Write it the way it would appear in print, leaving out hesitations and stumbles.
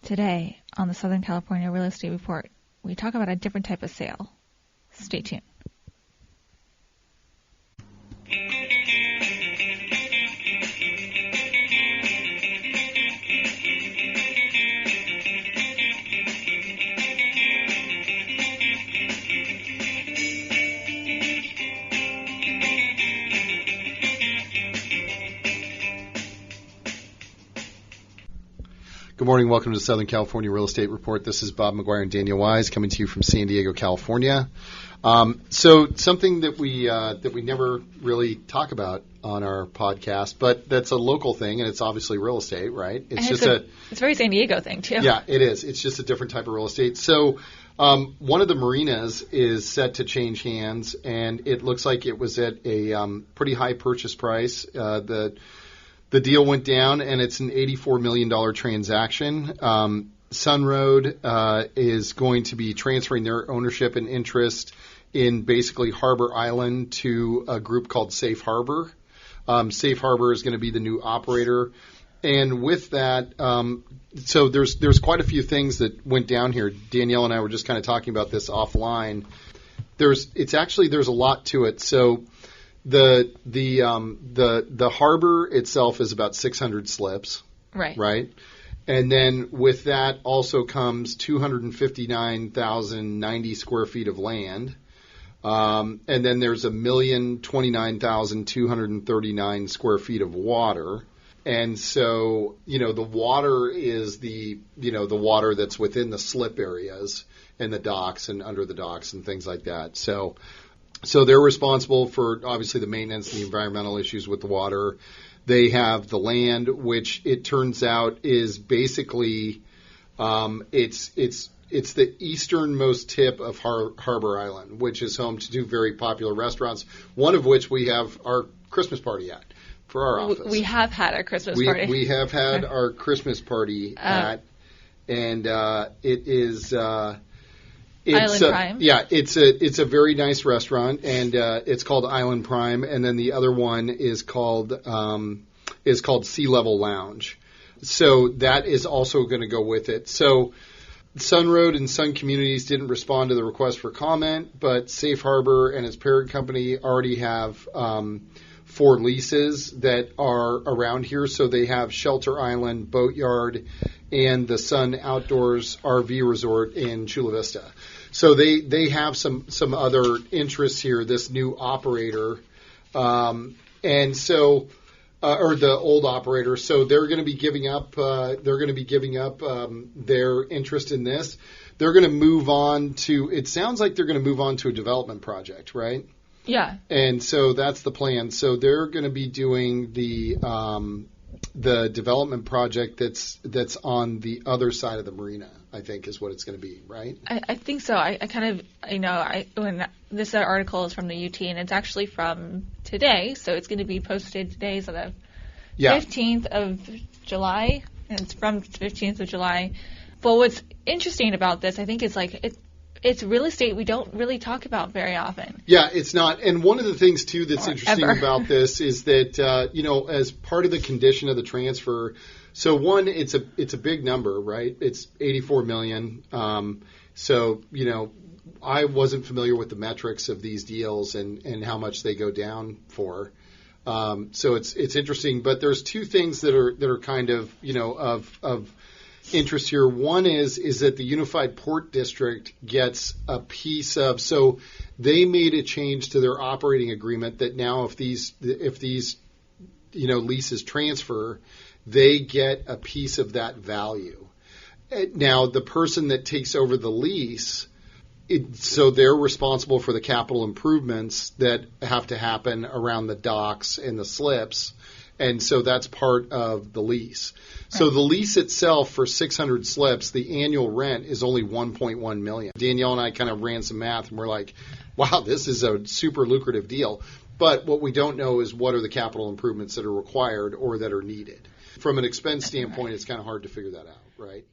Today, on the Southern California Real Estate Report, we talk about a different type of sale. Stay tuned. Good morning. Welcome to the Southern California Real Estate Report. This is Bob McGuire and Daniel Wise coming to you from San Diego, California. So something that we never really talk about on our podcast, but that's a local thing, and it's obviously real estate, right? It's a very San Diego thing too. Yeah, it is. It's just a different type of real estate. So one of the marinas is set to change hands, and it looks like it was at a pretty high purchase price. The deal went down, and it's an $84 million transaction. Sunroad is going to be transferring their ownership and interest in basically Harbor Island to a group called Safe Harbor. Safe Harbor is going to be the new operator. And with that, so there's quite a few things that went down here. Danielle and I were just kind of talking about this offline. There's a lot to it. So the harbor itself is about 600 slips. Right. And then with that also comes 259,090 square feet of land. And then there's 1,029,239 square feet of water. And so, the water is the water that's within the slip areas and the docks and under the docks and things like that. So they're responsible for, obviously, the maintenance and the environmental issues with the water. They have the land, which it turns out is basically it's the easternmost tip of Harbor Island, which is home to two very popular restaurants, one of which we have our Christmas party at for our office. We have had our Christmas party. We have had our Christmas party at, and it is... Island Prime. Yeah, it's a very nice restaurant, and it's called Island Prime, and then the other one is called Sea Level Lounge. So that is also going to go with it. So Sunroad and Sun Communities didn't respond to the request for comment, but Safe Harbor and its parent company already have 4 leases that are around here. So they have Shelter Island, Boatyard, and the Sun Outdoors RV Resort in Chula Vista. So they have some other interests here, this new operator, and so or the old operator. So they're going to be giving up their interest in this. They're going to move on to. It sounds like they're going to move on to a development project, right? Yeah. And so that's the plan. So they're going to be doing the development project that's on the other side of the marina, I think is what it's going to be, right? I think so. I kind of, when this article is from the UT, and it's actually from today, so it's going to be posted today, so the 15th of July, and it's from the 15th of July. But what's interesting about this, I think, is it's real estate we don't really talk about very often. Yeah, it's not. And one of the things, too, that's interesting about this is that, as part of the condition of the transfer, so one, it's a big number, right? It's $84 million. So, I wasn't familiar with the metrics of these deals and how much they go down for. So it's interesting. But there's 2 things that are kind of, of interest here. One is that the Unified Port District gets a piece of, so they made a change to their operating agreement that now if these leases transfer, they get a piece of that value. Now the person that takes over the lease, so they're responsible for the capital improvements that have to happen around the docks and the slips. And so that's part of the lease. Right. So the lease itself for 600 slips, the annual rent is only $1.1 million. Danielle and I kind of ran some math, and we're like, wow, this is a super lucrative deal. But what we don't know is what are the capital improvements that are required or that are needed. From an expense standpoint, It's kind of hard to figure that out, right?